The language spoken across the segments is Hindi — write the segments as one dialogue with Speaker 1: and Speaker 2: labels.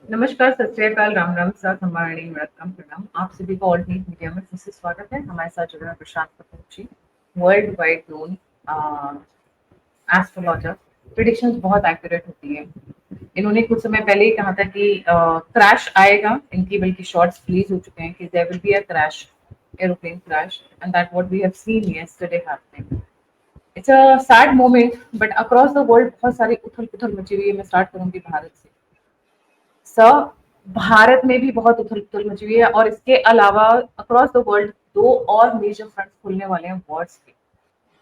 Speaker 1: नमस्कार, सत श्री अकाल, राम राम, सा खम्बाणी, वणक्कम, प्रणाम। आप सभी को ऑल्ट न्यूज मीडिया में फिर से स्वागत है। हमारे साथ जुड़ रहे हैं Prashant Kapoor ji, world wide known astrologer. Predictions बहुत एक्यूरेट होती है। इन्होंने कुछ समय पहले ही कहा था कि क्रैश आएगा। इनकी बल्कि शॉर्ट्स रिलीज हो चुके हैं कि there will be a crash, aeroplane crash, and that what we have seen yesterday happening. It's a sad moment, but across the world बहुत सारी उथल पुथल मची हुई है। मैं स्टार्ट करूंगी भारत से। स भारत में भी बहुत उथल-पुथल मची हुई है और इसके अलावा अक्रॉस द वर्ल्ड 2 और मेजर फ्रंट्स खुलने वाले हैं वॉर्स के।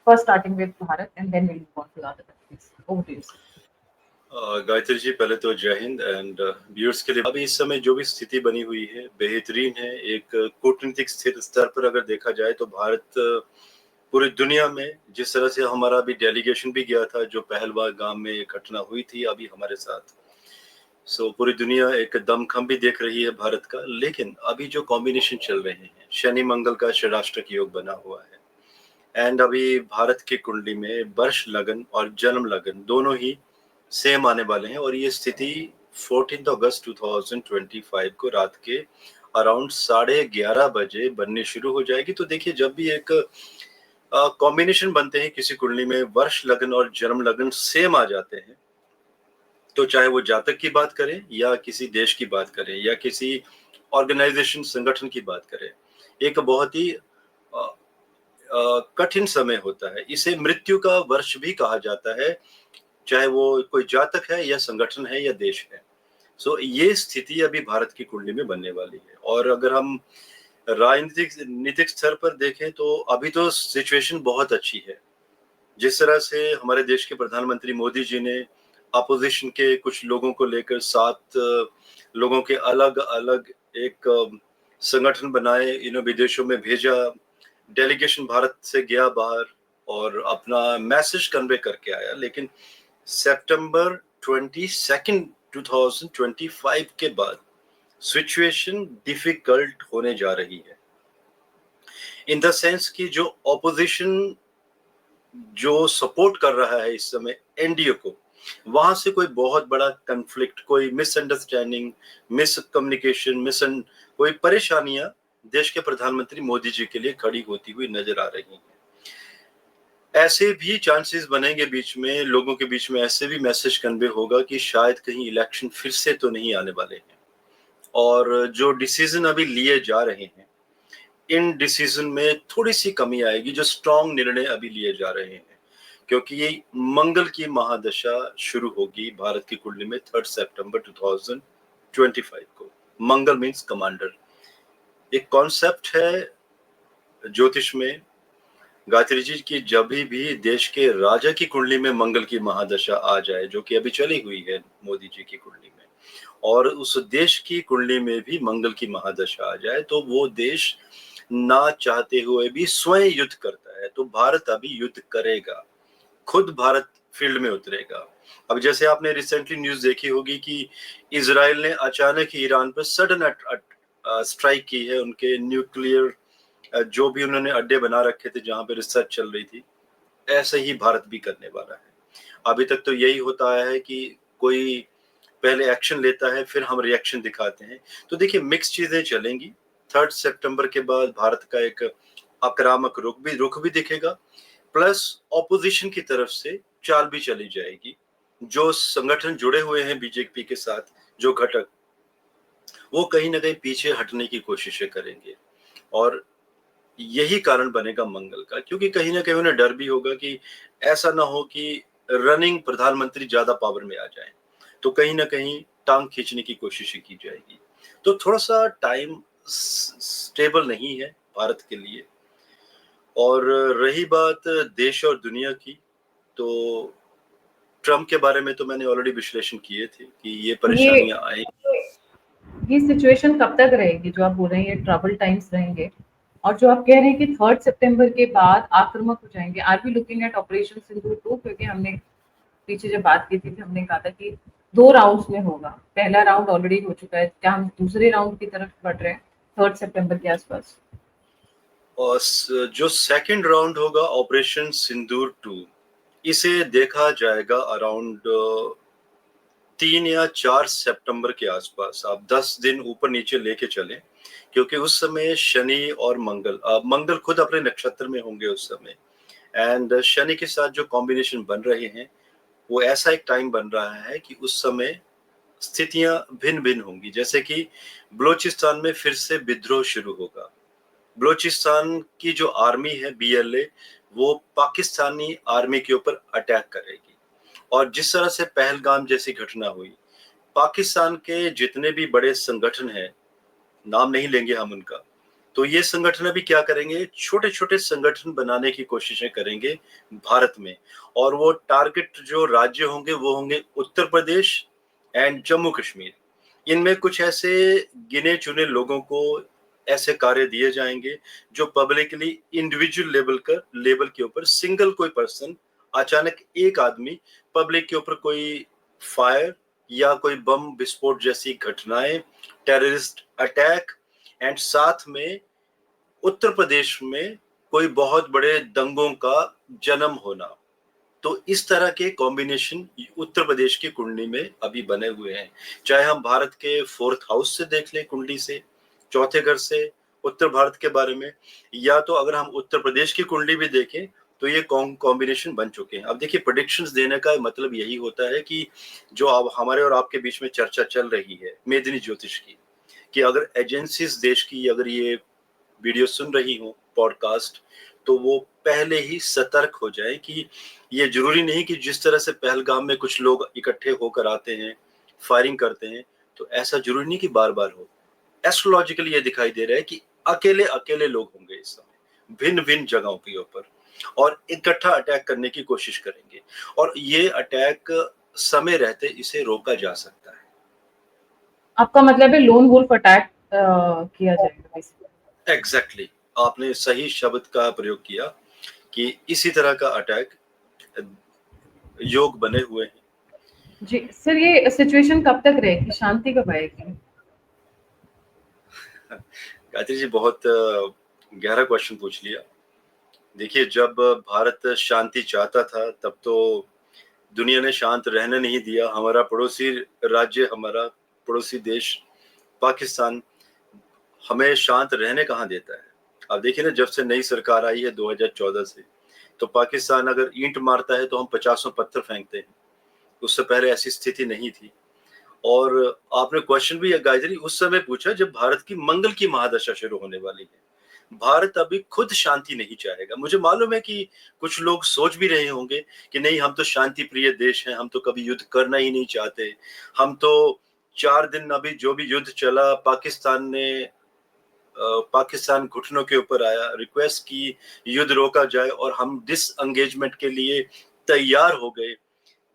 Speaker 1: First starting with Bharat and then will move on to other countries. Over to you sir.
Speaker 2: Gayatri ji, पहले तो जय हिंद एंड व्यूअर्स के लिए अभी इस समय जो भी स्थिति बनी हुई है बेहतरीन है। एक कूटनीतिक स्थिर स्तर पर अगर देखा जाए तो भारत पूरी दुनिया में जिस तरह से हमारा अभी डेलीगेशन भी गया था, जो पहलगाम में एक घटना हुई थी अभी हमारे साथ, सो पूरी दुनिया एक दमखम भी देख रही है भारत का। लेकिन अभी जो कॉम्बिनेशन चल रहे हैं, शनि मंगल का षडाष्टक योग बना हुआ है एंड अभी भारत की कुंडली में वर्ष लगन और जन्म लगन दोनों ही सेम आने वाले हैं और ये स्थिति 14 अगस्त 2025 को रात के अराउंड 11:30 बजे बननी शुरू हो जाएगी। तो देखिए, जब भी एक कॉम्बिनेशन बनते हैं किसी कुंडली में, वर्ष लगन और जन्म लगन सेम आ जाते हैं, तो चाहे वो जातक की बात करें या किसी देश की बात करें या किसी ऑर्गेनाइजेशन संगठन की बात करें, एक बहुत ही कठिन समय होता है। इसे मृत्यु का वर्ष भी कहा जाता है, चाहे वो कोई जातक है या संगठन है या देश है। सो ये स्थिति अभी भारत की कुंडली में बनने वाली है। और अगर हम राजनीतिक नीतिक स्तर पर देखें तो अभी तो सिचुएशन बहुत अच्छी है। जिस तरह से हमारे देश के प्रधानमंत्री मोदी जी ने अपोजिशन के कुछ लोगों को लेकर 7 लोगों के अलग अलग एक संगठन बनाए, इन्हें विदेशों में भेजा, डेलीगेशन भारत से गया बाहर और अपना मैसेज कन्वे करके आया। लेकिन सितंबर 22 2025 के बाद सिचुएशन डिफिकल्ट होने जा रही है, इन द सेंस कि जो ऑपोजिशन जो सपोर्ट कर रहा है इस समय एनडीए को, वहां से कोई बहुत बड़ा कन्फ्लिक्ट, कोई मिसअंडरस्टैंडिंग, मिसकम्युनिकेशन, कोई परेशानियां देश के प्रधानमंत्री मोदी जी के लिए खड़ी होती हुई नजर आ रही हैं। ऐसे भी चांसेस बनेंगे बीच में, लोगों के बीच में ऐसे भी मैसेज कन्वे होगा कि शायद कहीं इलेक्शन फिर से तो नहीं आने वाले हैं। और जो डिसीजन अभी लिए जा रहे हैं, इन डिसीजन में थोड़ी सी कमी आएगी। जो स्ट्रॉन्ग निर्णय अभी लिए जा रहे हैं, क्योंकि ये मंगल की महादशा शुरू होगी भारत की कुंडली में 3 सितंबर 2025 को। मंगल मीन्स कमांडर। एक कॉन्सेप्ट है ज्योतिष में गायत्री जी की, जब भी देश के राजा की कुंडली में मंगल की महादशा आ जाए, जो कि अभी चली हुई है मोदी जी की कुंडली में, और उस देश की कुंडली में भी मंगल की महादशा आ जाए, तो वो देश ना चाहते हुए भी स्वयं युद्ध करता है। तो भारत अभी युद्ध करेगा, खुद भारत फील्ड में उतरेगा। अब जैसे आपने रिसेंटली न्यूज देखी होगी कि इजराइल ने अचानक ही ईरान पर सडन स्ट्राइक की है। उनके न्यूक्लियर जो भी उन्होंने अड्डे बना रखे थे जहां पे रिसर्च चल रही थी, ऐसे ही भारत भी करने वाला है। अभी तक तो यही होता आया है कि कोई पहले एक्शन लेता है, फिर हम रिएक्शन दिखाते हैं। तो देखिए, मिक्स चीजें चलेंगी। 3 सितंबर के बाद भारत का एक आक्रामक रुख भी दिखेगा, प्लस ऑपोजिशन की तरफ से चाल भी चली जाएगी। जो संगठन जुड़े हुए हैं बीजेपी के साथ, जो घटक, वो कहीं ना कहीं पीछे हटने की कोशिशें करेंगे। और यही कारण बनेगा मंगल का, क्योंकि कहीं ना कहीं उन्हें डर भी होगा कि ऐसा ना हो कि रनिंग प्रधानमंत्री ज्यादा पावर में आ जाए, तो कहीं ना कहीं टांग खींचने की कोशिश की जाएगी। तो थोड़ा सा टाइम स्टेबल नहीं है भारत के लिए। और रही बात देश और दुनिया की, तो ट्रम्प के बारे में तो मैंने ऑलरेडी विश्लेषण किए थे कि ये
Speaker 1: ये
Speaker 2: परेशानियां आए।
Speaker 1: ये सिचुएशन कब तक रहेगी जो आप बोल रहे हैं, ये ट्रबल टाइम्स रहेंगे? और जो आप कह रहे हैं कि 3 सितंबर के बाद आक्रामक हो जाएंगे, are we looking at operation Sindoor 2? क्योंकि हमने पीछे जब बात की थी हमने कहा था कि 2 राउंड्स में होगा। पहला राउंड ऑलरेडी हो चुका है, क्या हम दूसरे राउंड की तरफ बढ़ रहे हैं 3 सितंबर के आसपास?
Speaker 2: और जो सेकंड राउंड होगा ऑपरेशन सिंदूर 2, इसे देखा जाएगा अराउंड 3 या 4 सितंबर के आसपास आप 10 दिन ऊपर नीचे लेके चलें, क्योंकि उस समय शनि और मंगल, मंगल खुद अपने नक्षत्र में होंगे उस समय, एंड शनि के साथ जो कॉम्बिनेशन बन रहे हैं वो ऐसा एक टाइम बन रहा है कि उस समय स्थितियां भिन्न भिन्न होंगी। जैसे कि बलूचिस्तान में फिर से विद्रोह शुरू होगा। बलूचिस्तान की जो आर्मी है बीएलए, वो पाकिस्तानी आर्मी के ऊपर अटैक करेगी। और जिस तरह से पहलगाम जैसी घटना हुई, पाकिस्तान के जितने भी बड़े संगठन हैं, नाम नहीं लेंगे हम उनका, तो ये संगठन अभी क्या करेंगे, छोटे छोटे संगठन बनाने की कोशिशें करेंगे भारत में। और वो टारगेट जो राज्य होंगे वो होंगे उत्तर प्रदेश एंड जम्मू कश्मीर। इनमें कुछ ऐसे गिने चुने लोगों को ऐसे कार्य दिए जाएंगे जो पब्लिकली इंडिविजुअल लेवल के ऊपर सिंगल कोई पर्सन, अचानक एक आदमी पब्लिक के ऊपर कोई फायर या कोई बम विस्फोट जैसी घटनाएं, टेररिस्ट अटैक, एंड साथ में उत्तर प्रदेश में कोई बहुत बड़े दंगों का जन्म होना। तो इस तरह के कॉम्बिनेशन उत्तर प्रदेश की कुंडली में अभी बने हुए हैं। चाहे हम भारत के 4th हाउस से देख लें, कुंडली से, चौथे घर से, उत्तर भारत के बारे में, या तो अगर हम उत्तर प्रदेश की कुंडली भी देखें तो ये कॉम्बिनेशन बन चुके हैं। अब देखिए, प्रेडिक्शंस देने का मतलब यही होता है कि जो अब हमारे और आपके बीच में चर्चा चल रही है मेदिनी ज्योतिष की, कि अगर एजेंसीज देश की अगर ये वीडियो सुन रही हो, पॉडकास्ट, तो वो पहले ही सतर्क हो जाए कि ये जरूरी नहीं कि जिस तरह से पहलगाम में कुछ लोग इकट्ठे होकर आते हैं, फायरिंग करते हैं, तो ऐसा जरूरी नहीं कि बार बार हो। एस्ट्रोलॉजिकली ये दिखाई दे रहा है कि अकेले अकेले लोग होंगे इस समय भिन्न भिन्न जगहों के ऊपर, और इकट्ठा अटैक करने की कोशिश करेंगे। और ये अटैक समय रहते इसे रोका जा सकता है।
Speaker 1: आपका मतलब है लोन वुल्फ अटैक किया जाएगा बेसिकली?
Speaker 2: एग्जैक्टली, आपने सही शब्द का प्रयोग किया कि इसी तरह का अटैक योग बने हुए हैं।
Speaker 1: जी सर, ये सिचुएशन कब तक रहेगी, शांति कब आएगी?
Speaker 2: गायत्री जी, बहुत गहरा क्वेश्चन पूछ लिया। देखिए, जब भारत शांति चाहता था तब तो दुनिया ने शांत रहने नहीं दिया। हमारा पड़ोसी राज्य, हमारा पड़ोसी देश पाकिस्तान हमें शांत रहने कहाँ देता है। अब देखिए ना, जब से नई सरकार आई है 2014 से, तो पाकिस्तान अगर ईंट मारता है तो हम 50 पत्थर फेंकते हैं। उससे पहले ऐसी स्थिति नहीं थी। और आपने क्वेश्चन भी गायत्री उस समय पूछा जब भारत की मंगल की महादशा शुरू होने वाली है। भारत अभी खुद शांति नहीं चाहेगा। मुझे मालूम है कि कुछ लोग सोच भी रहे होंगे कि नहीं, हम तो शांति प्रिय देश हैं, हम तो कभी युद्ध करना ही नहीं चाहते। हम तो 4 दिन अभी जो भी युद्ध चला, पाकिस्तान ने पाकिस्तान घुटनों के ऊपर आया, रिक्वेस्ट की युद्ध रोका जाए और हम डिस एंगेजमेंट के लिए तैयार हो गए।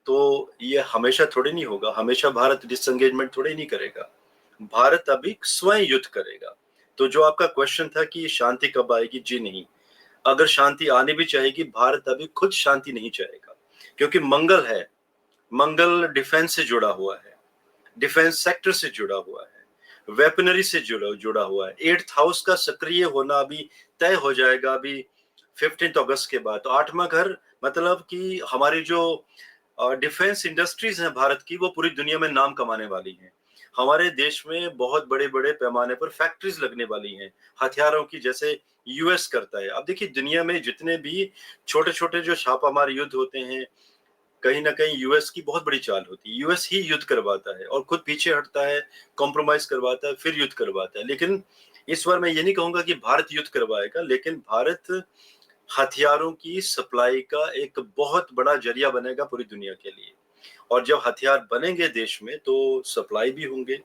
Speaker 2: तो ये हमेशा थोड़ी नहीं होगा, हमेशा भारत डिसएंगेजमेंट थोड़ी नहीं करेगा। भारत अभी स्वयं युद्ध करेगा। तो जो आपका क्वेश्चन था कि शांति कब आएगी, जी नहीं, अगर शांति आनी भी चाहेगी, भारत अभी खुद शांति नहीं चाहेगा। क्योंकि मंगल है, मंगल डिफेंस से जुड़ा हुआ है, डिफेंस सेक्टर से जुड़ा हुआ है, वेपनरी से जुड़ा हुआ है। 8th हाउस का सक्रिय होना अभी तय हो जाएगा अभी 15 अगस्त के बाद। तो 8वां घर मतलब कि हमारी जो डिफेंस इंडस्ट्रीज हैं भारत की, वो पूरी दुनिया में नाम कमाने वाली हैं। हमारे देश में बहुत बड़े बड़े पैमाने पर फैक्ट्रीज लगने वाली हैं हथियारों की, जैसे यूएस करता है। अब देखिए, दुनिया में जितने भी छोटे छोटे जो छापामार युद्ध होते हैं, कहीं ना कहीं यूएस की बहुत बड़ी चाल होती है। यूएस ही युद्ध करवाता है और खुद पीछे हटता है, कॉम्प्रोमाइज करवाता है, फिर युद्ध करवाता है। लेकिन इस बार मैं ये नहीं कहूंगा कि भारत युद्ध करवाएगा, लेकिन भारत हथियारों की सप्लाई का एक बहुत बड़ा जरिया बनेगा पूरी दुनिया के लिए। और जब हथियार बनेंगे देश में तो सप्लाई भी होंगे,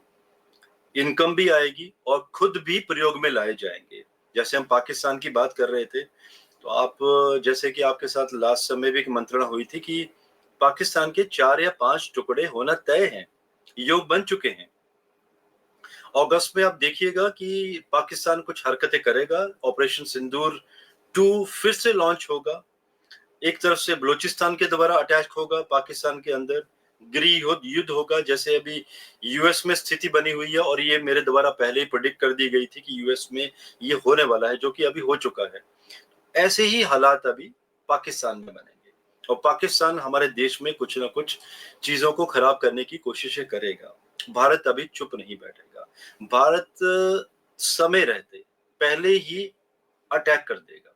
Speaker 2: इनकम भी आएगी और खुद भी प्रयोग में लाए जाएंगे। जैसे हम पाकिस्तान की बात कर रहे थे, तो आप, जैसे कि आपके साथ लास्ट समय भी एक मंत्रणा हुई थी कि पाकिस्तान के 4 या 5 टुकड़े होना तय हैं, योग बन चुके हैं। अगस्त में आप देखिएगा कि पाकिस्तान कुछ हरकतें करेगा, ऑपरेशन सिंदूर 2 फिर से लॉन्च होगा। एक तरफ से बलूचिस्तान के द्वारा अटैक होगा पाकिस्तान के अंदर, गृह युद्ध होगा, जैसे अभी यूएस में स्थिति बनी हुई है। और ये मेरे द्वारा पहले ही प्रेडिक्ट कर दी गई थी कि यूएस में ये होने वाला है, जो कि अभी हो चुका है। ऐसे ही हालात अभी पाकिस्तान में बनेंगे। और पाकिस्तान हमारे देश में कुछ ना कुछ चीजों को खराब करने की कोशिशें करेगा। भारत अभी चुप नहीं बैठेगा। भारत समय रहते पहले ही अटैक कर देगा,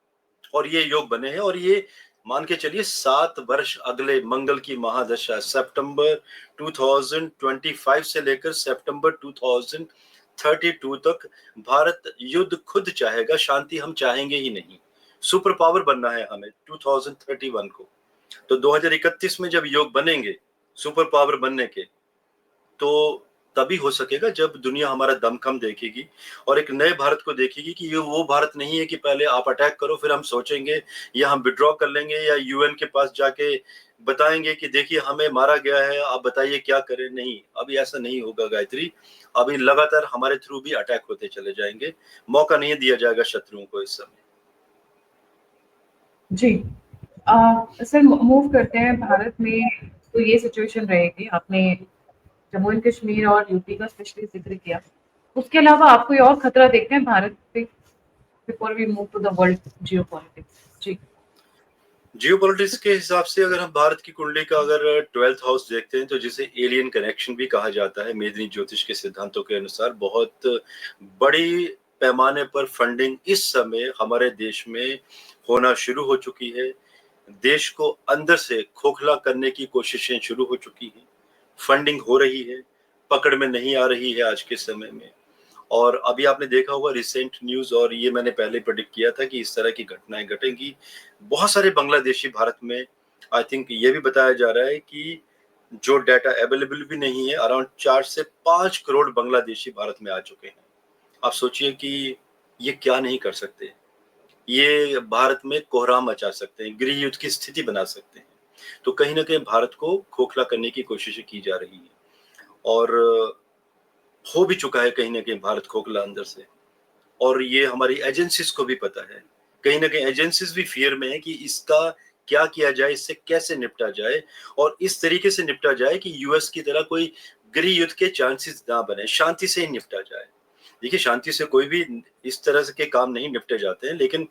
Speaker 2: और ये योग बने हैं। और ये मान के चलिए 7 वर्ष अगले मंगल की महादशा सितंबर 2025 से लेकर सितंबर 2032 तक भारत युद्ध खुद चाहेगा, शांति हम चाहेंगे ही नहीं। सुपर पावर बनना है हमें 2031 को। तो 2031 में जब योग बनेंगे सुपर पावर बनने के, तो तभी हो सकेगा जब दुनिया हमारा दमखम देखेगी और एक नए भारत को देखेगी कि ये वो भारत नहीं है कि पहले आप अटैक करो फिर हम सोचेंगे या हम विड्रॉ कर लेंगे या यूएन के पास जाके बताएंगे कि देखिए हमें मारा गया है, आप बताइए क्या करें। नहीं, अभी ऐसा नहीं होगा गायत्री। अभी लगातार हमारे थ्रू भी अटैक होते चले जाएंगे, मौका नहीं दिया जाएगा शत्रुओं को इस समय।
Speaker 1: जी। सर मूव करते हैं भारत में, तो ये सिचुएशन रहेगी। आपने जम्मू एंड कश्मीर और यूपी का स्पेशली जिक्र किया। उसके अलावा आप कोई और खतरा देखते हैं भारत पे before we move to the world geopolitics? जी।
Speaker 2: जियोपॉलिटिक्स के हिसाब से अगर हम भारत की कुंडली का अगर 12th हाउस देखते हैं, तो जिसे एलियन कनेक्शन भी कहा जाता है, मेदिनी ज्योतिष के सिद्धांतों के अनुसार बहुत बड़ी पैमाने पर फंडिंग इस समय हमारे देश में होना शुरू हो चुकी है। देश को अंदर से खोखला करने की कोशिशें शुरू हो चुकी हैं। फंडिंग हो रही है, पकड़ में नहीं आ रही है आज के समय में। और अभी आपने देखा होगा रिसेंट न्यूज, और ये मैंने पहले प्रेडिक्ट किया था कि इस तरह की घटनाएं घटेंगी। बहुत सारे बांग्लादेशी भारत में, आई थिंक ये भी बताया जा रहा है कि जो डाटा अवेलेबल भी नहीं है, अराउंड 4 से 5 करोड़ बांग्लादेशी भारत में आ चुके हैं। आप सोचिए कि ये क्या नहीं कर सकते। ये भारत में कोहराम मचा सकते हैं, गृह युद्ध की स्थिति बना सकते हैं। तो कहीं ना कहीं भारत को खोखला करने की कोशिशें की जा रही है, और हो भी चुका है कहीं ना कहीं भारत खोखला अंदर से। और ये हमारी एजेंसीज को भी पता है, कहीं ना कहीं एजेंसीज भी फियर में है कि इसका क्या किया जाए, इससे कैसे निपटा जाए, और इस तरीके से निपटा जाए कि यूएस की तरह कोई गृह युद्ध के चांसेस ना बने, शांति से ही निपटा जाए। देखिए, शांति से कोई भी इस तरह से के काम नहीं निपटे जाते हैं, लेकिन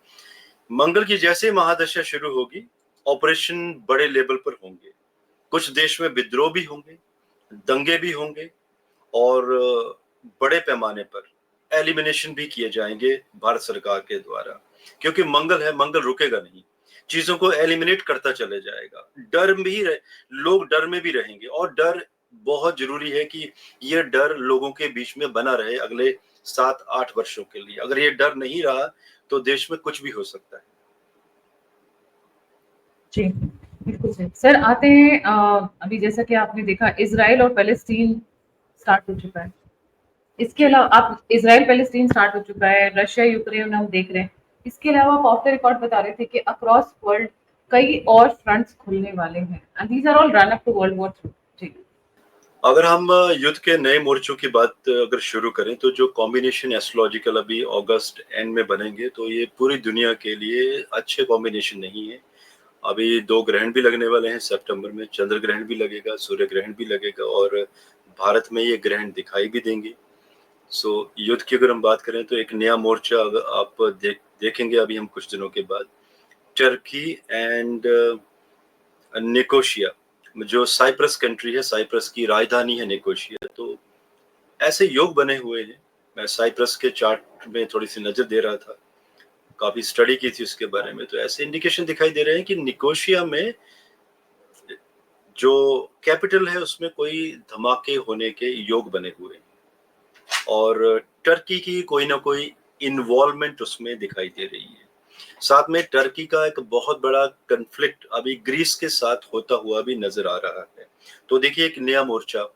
Speaker 2: मंगल की जैसे महादशा शुरू होगी, ऑपरेशन बड़े लेवल पर होंगे। कुछ देश में विद्रोह भी होंगे, दंगे भी होंगे, और बड़े पैमाने पर एलिमिनेशन भी किए जाएंगे भारत सरकार के द्वारा। क्योंकि मंगल है, मंगल रुकेगा नहीं, चीजों को एलिमिनेट करता चले जाएगा। डर में ही लोग डर में भी रहेंगे, और डर बहुत जरूरी है कि ये डर लोगों के बीच में बना रहे अगले 7-8 वर्षों के लिए। अगर ये डर नहीं रहा तो देश में कुछ भी हो सकता है।
Speaker 1: जी, बिल्कुल सही। सर आते हैं, अभी जैसा कि आपने देखा इज़राइल और पैलेस्टीन स्टार्ट हो चुका है। इसके
Speaker 2: जी,
Speaker 1: अलावा आप इज़राइल पैलेस्टीन स्टार्ट हो चुका है, रशिया यूक्रेन हम देख रहे हैं। इसके अलावा आप ऑफ द रिकॉर्ड बता रहे थे कि अक्रॉस वर्ल्ड कई और फ्रंट्स खुलने वाले हैं and these are all run up to world war 3। जी।
Speaker 2: अगर हम युद्ध के नए मोर्चों की बात अगर शुरू करें, तो जो कॉम्बिनेशन एस्ट्रोलॉजिकल अभी अगस्त एंड में बनेंगे, तो ये पूरी दुनिया के लिए अच्छे कॉम्बिनेशन नहीं है। अभी 2 ग्रहण भी लगने वाले हैं सितंबर में, चंद्र ग्रहण भी लगेगा, सूर्य ग्रहण भी लगेगा, और भारत में ये ग्रहण दिखाई भी देंगे। सो युद्ध की अगर हम बात करें, तो एक नया मोर्चा अगर आप देखेंगे अभी हम कुछ दिनों के बाद, टर्की एंड निकोशिया, जो साइप्रस कंट्री है, साइप्रस की राजधानी है निकोशिया। तो ऐसे योग बने हुए हैं। मैं साइप्रस के चार्ट में थोड़ी सी नजर दे रहा था, काफी स्टडी की थी उसके बारे में, तो ऐसे इंडिकेशन दिखाई दे रहे हैं कि निकोशिया में जो कैपिटल है उसमें कोई धमाके होने के योग बने हुए हैं, और टर्की की कोई ना कोई इन्वॉल्वमेंट उसमें दिखाई दे रही है। साथ में टर्की का एक बहुत बड़ा कन्फ्लिक्ट अभी ग्रीस के साथ होता हुआ भी नजर आ रहा है। तो देखिए, एक नया मोर्चा,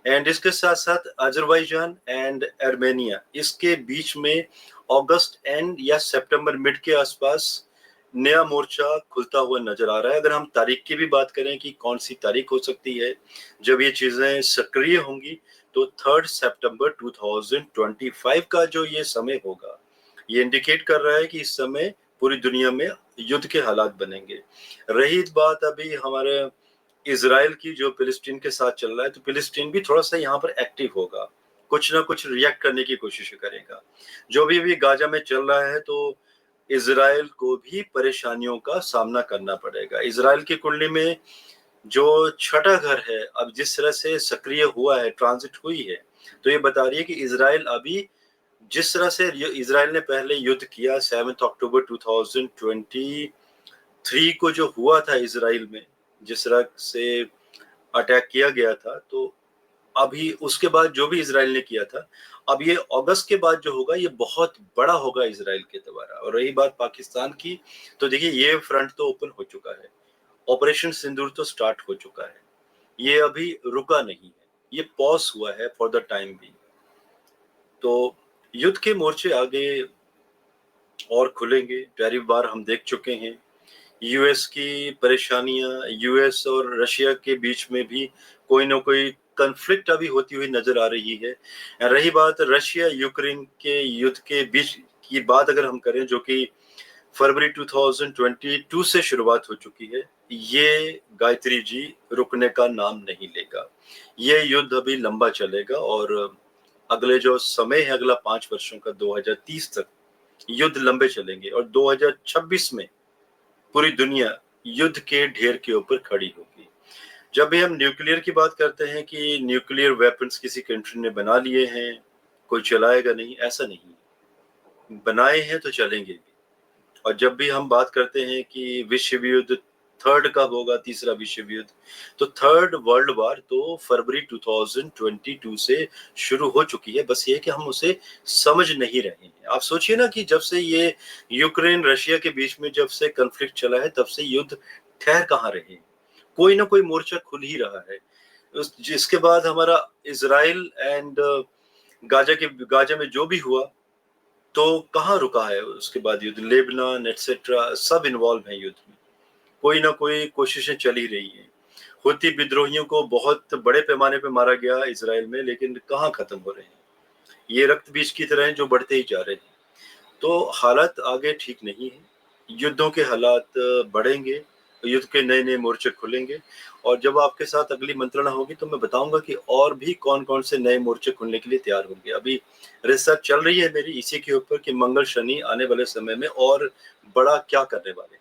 Speaker 2: एंड इसके साथ साथ अजरबैजान एंड आर्मेनिया, इसके बीच में अगस्त एंड या सितंबर मिड के आसपास नया मोर्चा खुलता हुआ नजर आ रहा है। अगर हम तारीख की भी बात करें कि कौन सी तारीख हो सकती है जब ये चीजें सक्रिय होंगी, तो 3 सितंबर 2025 का जो ये समय होगा, ये इंडिकेट कर रहा है कि इस समय पूरी दुनिया में युद्ध के हालात बनेंगे। रही बात अभी हमारे इजराइल की, जो फिलिस्तीन के साथ चल रहा है, तो फिलिस्तीन भी थोड़ा सा यहाँ पर एक्टिव होगा, कुछ ना कुछ रिएक्ट करने की कोशिश करेगा। जो भी अभी गाजा में चल रहा है, तो इजराइल को भी परेशानियों का सामना करना पड़ेगा। इजराइल की कुंडली में जो छठा घर है अब जिस तरह से सक्रिय हुआ है, ट्रांजिट हुई है, तो ये बता रही है कि इजराइल अभी जिस तरह से इजराइल ने पहले युद्ध किया 7 अक्टूबर 2023 को जो हुआ था इजराइल में, जिस तरह से अटैक किया गया था, तो अभी उसके बाद जो भी इजराइल ने किया था, अब ये अगस्त के बाद जो होगा ये बहुत बड़ा होगा इजराइल के द्वारा। और रही बात पाकिस्तान की, तो देखिए ये फ्रंट तो ओपन हो चुका है, ऑपरेशन सिंदूर तो स्टार्ट हो चुका है, ये अभी रुका नहीं है, ये पॉज हुआ है फॉर द टाइम भी। तो युद्ध के मोर्चे आगे और खुलेंगे। पहली बार हम देख चुके हैं यूएस की परेशानियां, यूएस और रशिया के बीच में भी कोई ना कोई कन्फ्लिक्ट अभी होती हुई नजर आ रही है। रही बात रशिया यूक्रेन के युद्ध के बीच की बात अगर हम करें, जो कि फरवरी 2022 से शुरुआत हो चुकी है, ये गायत्री जी रुकने का नाम नहीं लेगा। ये युद्ध अभी लंबा चलेगा और अगले जो समय है, अगला 5 वर्षों का 2030 तक युद्ध लंबे चलेंगे और 2026 में पूरी दुनिया युद्ध के ढेर के ऊपर खड़ी होगी। जब भी हम न्यूक्लियर की बात करते हैं कि न्यूक्लियर वेपन्स किसी कंट्री ने बना लिए हैं, कोई चलाएगा नहीं, ऐसा नहीं, बनाए हैं तो चलेंगे भी। और जब भी हम बात करते हैं कि विश्व युद्ध थर्ड कब होगा, तीसरा विश्व युद्ध, तो थर्ड वर्ल्ड वार तो फरवरी 2022 से शुरू हो चुकी है, बस ये कि हम उसे समझ नहीं रहे हैं। आप सोचिए ना कि जब से ये यूक्रेन रशिया के बीच में जब से कन्फ्लिक्ट चला है, तब से युद्ध ठहर कहाँ रहे, कोई ना कोई मोर्चा खुल ही रहा है। जिसके बाद हमारा इजराइल एंड गाजा में जो भी हुआ, तो कहाँ रुका है उसके बाद युद्ध, लेबनान एटसेट्रा सब इन्वॉल्व है युद्ध में, कोई ना कोई कोशिशें चल ही रही हैं। हुती विद्रोहियों को बहुत बड़े पैमाने पे मारा गया इजराइल में, लेकिन कहाँ खत्म हो रहे हैं, ये रक्त बीज की तरह हैं जो बढ़ते ही जा रहे हैं। तो हालात आगे ठीक नहीं है, युद्धों के हालात बढ़ेंगे, युद्ध के नए नए मोर्चे खुलेंगे। और जब आपके साथ अगली मंत्रणा होगी तो मैं बताऊंगा कि और भी कौन कौन से नए मोर्चे खुलने के लिए तैयार होंगे। अभी रिसर्च चल रही है मेरी इसी के ऊपर कि मंगल शनि आने वाले समय में और बड़ा क्या करने वाले।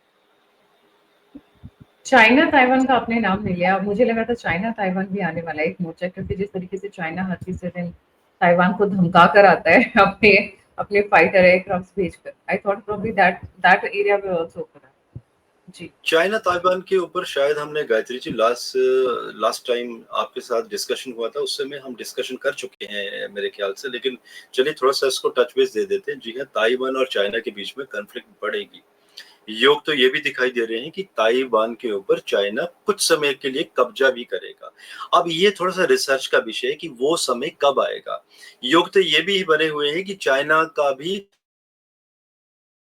Speaker 1: चाइना ताइवान का आपने नाम नहीं लिया, मुझे लगा था चाइना ताइवान भी आने वाला है एक मोर्चा, क्योंकि जिस तरीके से चाइना हर तीसरे दिन ताइवान को धमका कर आता है अपने अपने फाइटर एयरक्राफ्ट भेजकर, I thought probably that that area will also open up. जी।
Speaker 2: चाइना ताइवान के ऊपर शायद हमने गायत्री जी लास्ट टाइम आपके साथ डिस्कशन हुआ था, उस समय हम डिस्कशन कर चुके हैं मेरे ख्याल से, लेकिन चलिए थोड़ा सा इसको टच बेस दे देते हैं। जी हाँ, ताइवान और चाइना के बीच में कन्फ्लिक्ट बढ़ेगी। योग तो ये भी दिखाई दे रहे हैं कि ताइवान के ऊपर चाइना कुछ समय के लिए कब्जा भी करेगा। अब ये थोड़ा सा रिसर्च का विषय है कि वो समय कब आएगा। योग तो ये भी बने हुए हैं कि चाइना का भी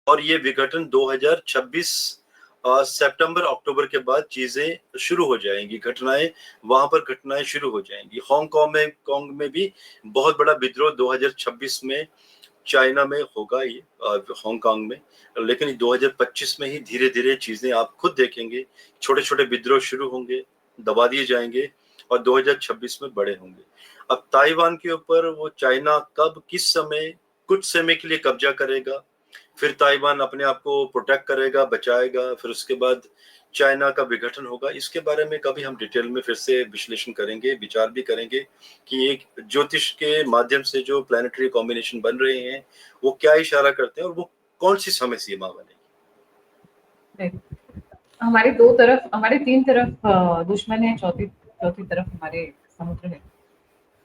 Speaker 2: और ये विघटन 2026 सितंबर अक्टूबर के बाद चीजें शुरू हो जाएंगी, घटनाएं वहां पर घटनाएं शुरू हो जाएंगी। हांगकांग में भी बहुत बड़ा विद्रोह 2026 में चाइना में होगा, ये हांगकांग में, लेकिन 2025 में ही धीरे धीरे चीजें आप खुद देखेंगे, छोटे छोटे विद्रोह शुरू होंगे, दबा दिए जाएंगे और 2026 में बड़े होंगे। अब ताइवान के ऊपर वो चाइना कब किस समय कुछ समय के लिए कब्जा करेगा, फिर ताइवान अपने आप को प्रोटेक्ट करेगा, बचाएगा, फिर उसके बाद चाइना का विघटन होगा, इसके बारे में कभी हम डिटेल में फिर से विश्लेषण करेंगे, विचार भी करेंगे कि एक ज्योतिष के माध्यम से जो प्लानिटरी कॉम्बिनेशन बन रहे हैं वो क्या इशारा करते हैं और वो कौन सी समय सीमा बनेगी।
Speaker 1: हमारे दो तरफ, हमारे तीन तरफ दुश्मन है, चौथी चौथी तरफ हमारे समुद्र है।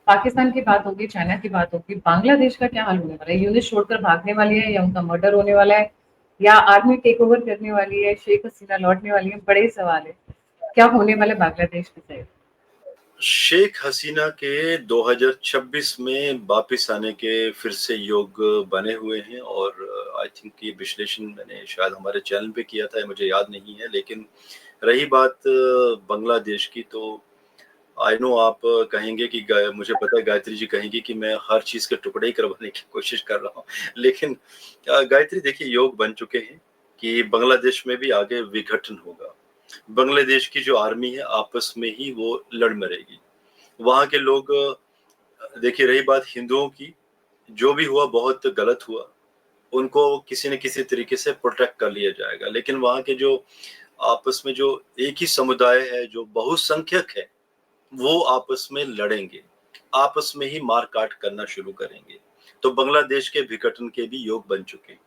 Speaker 1: पाकिस्तान की बात होगी, चाइना की बात होगी, बांग्लादेश का क्या हाल होने वाला है? यूनिट छोड़कर भागने वाली है या उनका मर्डर होने वाला है या आर्मी टेक ओवर करने वाली है, शेख हसीना लौटने वाली है? बड़े सवाल है, क्या होने वाला है बांग्लादेश की साइड?
Speaker 2: शेख हसीना के 2026 में वापिस आने के फिर से योग बने हुए हैं और आई थिंक ये विश्लेषण मैंने शायद हमारे चैनल पे किया था, मुझे याद नहीं है। लेकिन रही बात बांग्लादेश की, तो आई नो आप कहेंगे कि मुझे पता है गायत्री जी कहेंगी कि मैं हर चीज के टुकड़े ही करवाने की कोशिश कर रहा हूँ, लेकिन गायत्री देखिए योग बन चुके हैं कि बांग्लादेश में भी आगे विघटन होगा। बांग्लादेश की जो आर्मी है आपस में ही वो लड़ मरेगी, वहां के लोग देखिए। रही बात हिंदुओं की, जो भी हुआ बहुत गलत हुआ, उनको किसी न किसी तरीके से प्रोटेक्ट कर लिया जाएगा। लेकिन वहाँ के जो आपस में जो एक ही समुदाय है, जो बहुसंख्यक है, वो आपस में लड़ेंगे, आपस में ही मार-काट करना शुरू करेंगे। तो बांग्लादेश के विघटन के भी योग बन चुके हैं।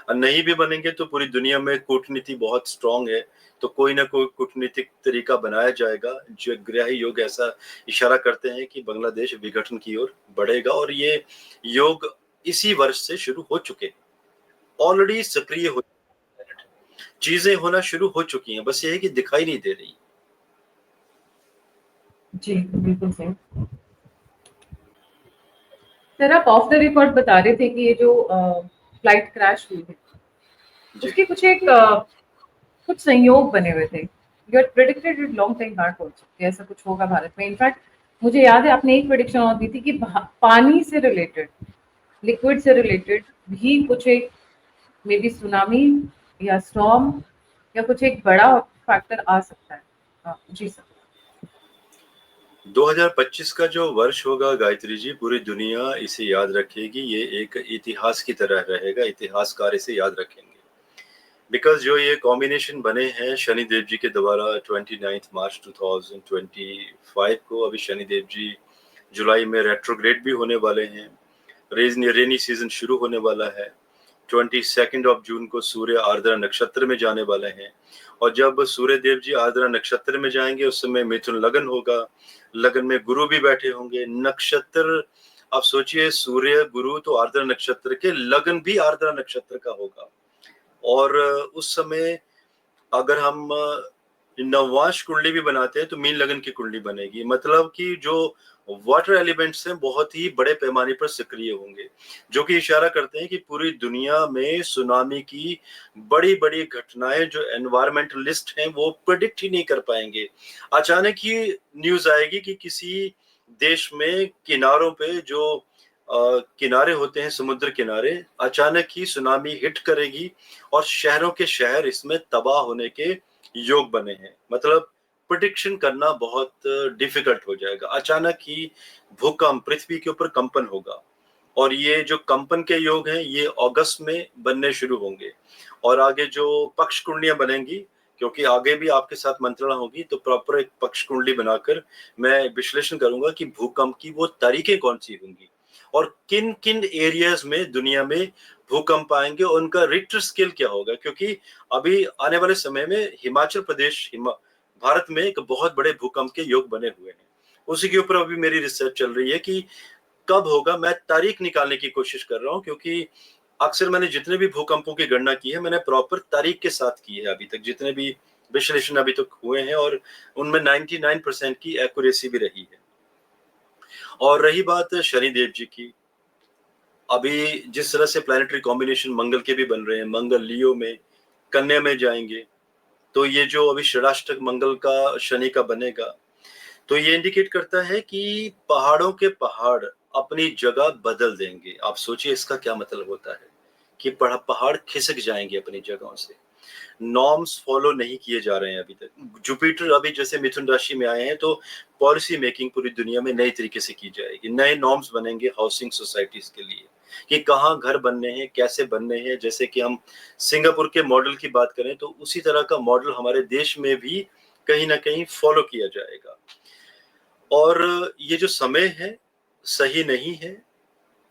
Speaker 2: और नहीं भी बनेंगे तो पूरी दुनिया में कूटनीति बहुत स्ट्रांग है, तो कोई ना कोई कूटनीतिक तरीका बनाया जाएगा, जो ग्राही योग ऐसा इशारा करते हैं कि बांग्लादेश विघटन की ओर बढ़ेगा और ये योग इसी वर्ष से शुरू हो चुके हैं। ऑलरेडी सक्रिय हो चीजें होना शुरू हो चुकी हैं, बस ये है कि दिखाई नहीं दे रही।
Speaker 1: जी, बिल्कुल सही। सर, आप ऑफ द रिकॉर्ड बता रहे थे कि ये जो फ्लाइट क्रैश हुई है,
Speaker 2: जी।
Speaker 1: उसके कुछ संयोग बने हुए थे। You had predicted it long time back also कि ऐसा कुछ होगा भारत में। इनफैक्ट मुझे याद है आपने एक प्रेडिक्शन और दी थी कि पानी से रिलेटेड, लिक्विड से रिलेटेड भी कुछ एक मे बी सुनामी या स्टॉर्म या कुछ एक बड़ा फैक्टर आ सकता है। जी सर।
Speaker 2: 2025 का जो वर्ष होगा गायत्री जी, पूरी दुनिया इसे याद रखेगी। ये एक इतिहास की तरह रहेगा, इतिहासकार इसे याद रखेंगे। बिकॉज जो ये कॉम्बिनेशन बने हैं शनिदेव जी के द्वारा 29 मार्च 2025 को, अभी शनिदेव जी जुलाई में रेट्रोग्रेड भी होने वाले हैं, रेनी सीजन शुरू होने वाला है। 22 ऑफ जून को सूर्य आर्द्रा नक्षत्र में जाने वाले हैं और जब सूर्य देव जी आर्द्रा नक्षत्र में जाएंगे उस समय मिथुन लगन होगा, लगन में गुरु भी बैठे होंगे। नक्षत्र आप सोचिए, सूर्य गुरु तो आर्द्रा नक्षत्र के, लगन भी आर्द्रा नक्षत्र का होगा। और उस समय अगर हम नववांश कुंडली भी बनाते हैं तो मीन लगन की कुंडली बनेगी। मतलब कि जो वाटर एलिमेंट्स हैं बहुत ही बड़े पैमाने पर सक्रिय होंगे, जो कि इशारा करते हैं कि पूरी दुनिया में सुनामी की बड़ी बड़ी घटनाएं जो एनवायरमेंटलिस्ट हैं वो प्रेडिक्ट ही नहीं कर पाएंगे। अचानक ही न्यूज आएगी कि किसी देश में किनारों पे जो किनारे होते हैं, समुद्र किनारे, अचानक ही सुनामी हिट करेगी और शहरों के शहर इसमें तबाह होने के योग बने हैं। मतलब प्रिडिक्शन करना बहुत डिफिकल्ट हो जाएगा। अचानक ही भूकंप, पृथ्वी के ऊपर कंपन होगा और ये जो कंपन के योग हैं ये अगस्त में बनने शुरू होंगे और आगे जो पक्ष कुंडलियां बनेंगी, क्योंकि आगे भी आपके साथ मंत्रणा होगी, तो प्रॉपर एक पक्ष कुंडली बनाकर मैं विश्लेषण करूंगा कि भूकंप की वो तारीखें कौन सी होंगी और किन किन एरियाज में दुनिया में भूकंप आएंगे, उनका रिक्टर स्केल क्या होगा। क्योंकि अभी आने वाले समय में हिमाचल प्रदेश, भारत में एक बहुत बड़े भूकंप के योग बने हुए हैं। उसी के ऊपर अभी मेरी रिसर्च चल रही है कि कब होगा। मैं तारीख निकालने की कोशिश कर रहा हूँ, क्योंकि अक्सर मैंने जितने भी भूकंपों की गणना की है मैंने प्रॉपर तारीख के साथ की है अभी तक, जितने भी विश्लेषण अभी तक हुए हैं, और उनमें 99% की एक्यूरेसी भी रही है। और रही बात शनिदेव जी की, अभी जिस तरह से प्लैनेटरी कॉम्बिनेशन मंगल के भी बन रहे हैं, मंगल लियो में, कन्या में जाएंगे, तो ये जो अभी षडाष्टक मंगल का शनि का बनेगा, तो ये इंडिकेट करता है कि पहाड़ों के पहाड़ अपनी जगह बदल देंगे। आप सोचिए इसका क्या मतलब होता है कि पहाड़ खिसक जाएंगे अपनी जगहों से। नॉर्म्स फॉलो नहीं किए जा रहे हैं अभी तक। जुपिटर अभी जैसे मिथुन राशि में आए हैं तो पॉलिसी मेकिंग पूरी दुनिया में नई तरीके से की जाएगी। नए नॉर्म्स बनेंगे हाउसिंग सोसाइटीज के लिए कि कहाँ घर बनने हैं, कैसे बनने हैं। जैसे कि हम सिंगापुर के मॉडल की बात करें तो उसी तरह का मॉडल हमारे देश में भी कहीं ना कहीं फॉलो किया जाएगा। और ये जो समय है सही नहीं है,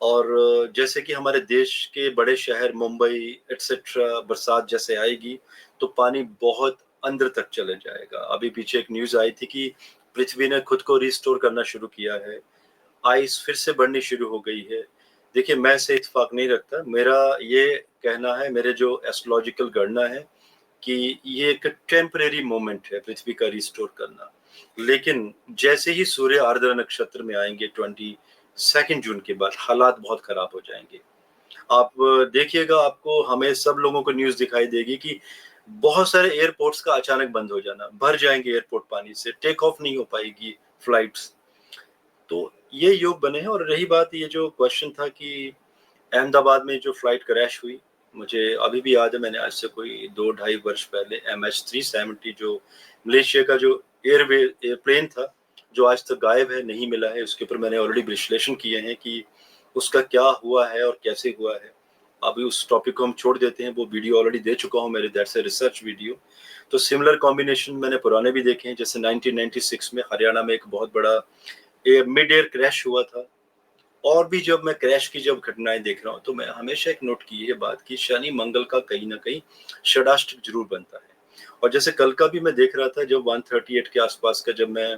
Speaker 2: और जैसे कि हमारे देश के बड़े शहर मुंबई एटसेट्रा बरसात जैसे आएगी तो पानी बहुत अंदर तक चले जाएगा। अभी पीछे एक न्यूज आई थी कि पृथ्वी ने खुद को रिस्टोर करना शुरू किया है, आइस फिर से बढ़नी शुरू हो गई है। देखिए मैं से इत्तेफाक नहीं रखता, मेरा ये कहना है, मेरे जो एस्ट्रोलॉजिकल गणना है कि ये एक टेम्परेरी मोमेंट है पृथ्वी का रिस्टोर करना। लेकिन जैसे ही सूर्य आर्द्रा नक्षत्र में आएंगे 22 जून के बाद हालात बहुत खराब हो जाएंगे। आप देखिएगा, आपको, हमें सब लोगों को न्यूज दिखाई देगी कि बहुत सारे एयरपोर्ट्स का अचानक बंद हो जाना, भर जाएंगे एयरपोर्ट पानी से, टेक ऑफ नहीं हो पाएगी फ्लाइट्स। तो ये योग बने हैं। और रही बात, ये जो क्वेश्चन था कि अहमदाबाद में जो फ्लाइट क्रैश हुई, मुझे अभी भी याद है, मैंने आज से कोई 2-2.5 वर्ष पहले MH370 जो मलेशिया का जो एयरप्लेन था जो आज तक गायब है, नहीं मिला है, उसके ऊपर मैंने ऑलरेडी विश्लेषण किए हैं कि उसका क्या हुआ है और कैसे हुआ है। अभी उस टॉपिक को हम छोड़ देते हैं, वो वीडियो ऑलरेडी दे चुका हूँ मेरे, दैट्स अ रिसर्च वीडियो। तो सिमिलर कॉम्बिनेशन मैंने पुराने भी देखे हैं, जैसे 1996 में हरियाणा में एक बहुत बड़ा मिड एयर क्रैश हुआ था। और भी जब मैं क्रैश की जब घटनाएं देख रहा हूँ तो मैं हमेशा एक नोट की ये बात कि शनि मंगल का कहीं ना कहीं षडाष्टक जरूर बनता है। और जैसे कल का भी मैं देख रहा था, जब 138 के आसपास का जब मैं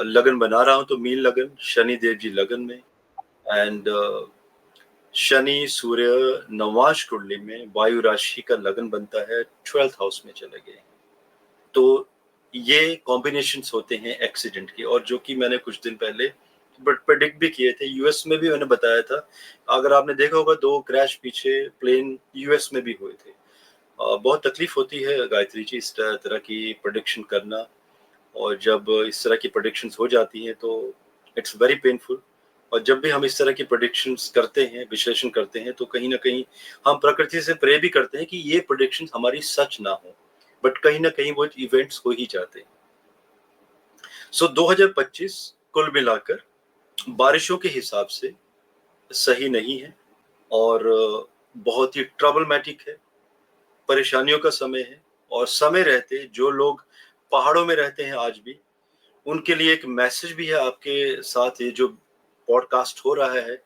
Speaker 2: लगन बना रहा हूँ, तो मीन लगन, शनि देव जी लगन में, एंड शनि सूर्य नवांश कुंडली में वायु राशि का लगन बनता है, 12th हाउस में चले गए। तो ये कॉम्बिनेशंस होते हैं एक्सीडेंट के, और जो कि मैंने कुछ दिन पहले प्रेडिक्ट भी किए थे। यूएस में भी मैंने बताया था, अगर आपने देखा होगा 2 क्रैश पीछे प्लेन यूएस में भी हुए थे। बहुत तकलीफ होती है गायत्री जी इस तरह की प्रेडिक्शन करना, और जब इस तरह की प्रेडिक्शंस हो जाती हैं तो इट्स वेरी पेनफुल। और जब भी हम इस तरह की प्रेडिक्शंस करते हैं, विश्लेषण करते हैं, तो कहीं ना कहीं हम प्रकृति से प्रे भी करते हैं कि ये प्रेडिक्शंस हमारी सच ना हो, बट कहीं ना कहीं वो इवेंट्स हो ही जाते हैं। सो 2025 कुल मिलाकर बारिशों के हिसाब से सही नहीं है, और बहुत ही ट्रबलमैटिक है, परेशानियों का समय है। और समय रहते जो लोग पहाड़ों में रहते हैं आज भी, उनके लिए एक मैसेज भी है आपके साथ, ये जो पॉडकास्ट हो रहा है,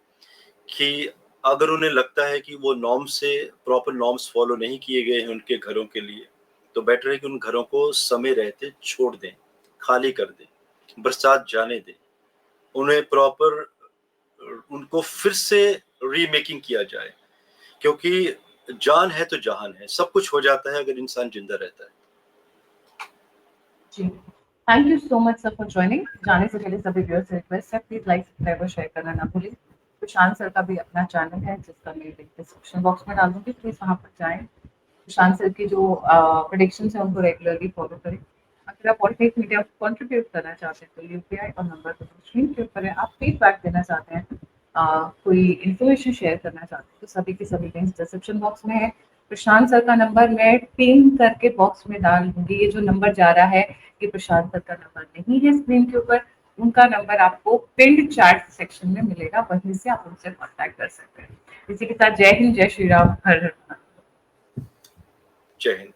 Speaker 2: कि अगर उन्हें लगता है कि वो नॉर्म से प्रॉपर नॉर्म्स फॉलो नहीं किए गए हैं उनके घरों के लिए, तो बेटर है कि उन घरों को समय रहते छोड़ दें, खाली कर दें, बरसात जाने दें, उन्हें प्रॉपर उनको फिर से रीमेकिंग किया जाए, क्योंकि जान है तो जहान है, सब कुछ हो जाता है अगर इंसान जिंदा रहता है।
Speaker 1: जी, thank you so much sir for joining. जाने से पहले सभी व्यूअर्स से रिक्वेस्ट है, प्लीज लाइक सब्सक्राइब और शेयर करना ना भूलें। प्रशांत सर का भी अपना चैनल है जिसका मैं लिंक डिस्क्रिप्शन बॉक्स में डाल दूंगी, प्लीज वहां पर जाएं। प्रशांत सर की जो प्रेडिक्शंस है उनको रेगुलरली फॉलो करें। अगर आप पॉलिटिक्स मीडिया को कंट्रीब्यूट करना चाहते हैं तो यूपीआई और नंबर को स्क्रीन के ऊपर है। आप फीडबैक देना चाहते हैं, कोई इन्फॉर्मेशन शेयर करना चाहते हैं, तो सभी के सभी लिंक्स डिस्क्रिप्शन बॉक्स में है। प्रशांत सर का नंबर मैं पिन करके बॉक्स में डाल दूंगी। ये जो नंबर जा रहा है कि प्रशांत सर का नंबर नहीं है स्क्रीन के ऊपर, उनका नंबर आपको पिंड चैट सेक्शन में मिलेगा, वहीं से आप उनसे कॉन्टैक्ट कर सकते हैं। इसी के साथ जय हिंद, जय श्री राम, हर हर महादेव।
Speaker 2: जय हिंद।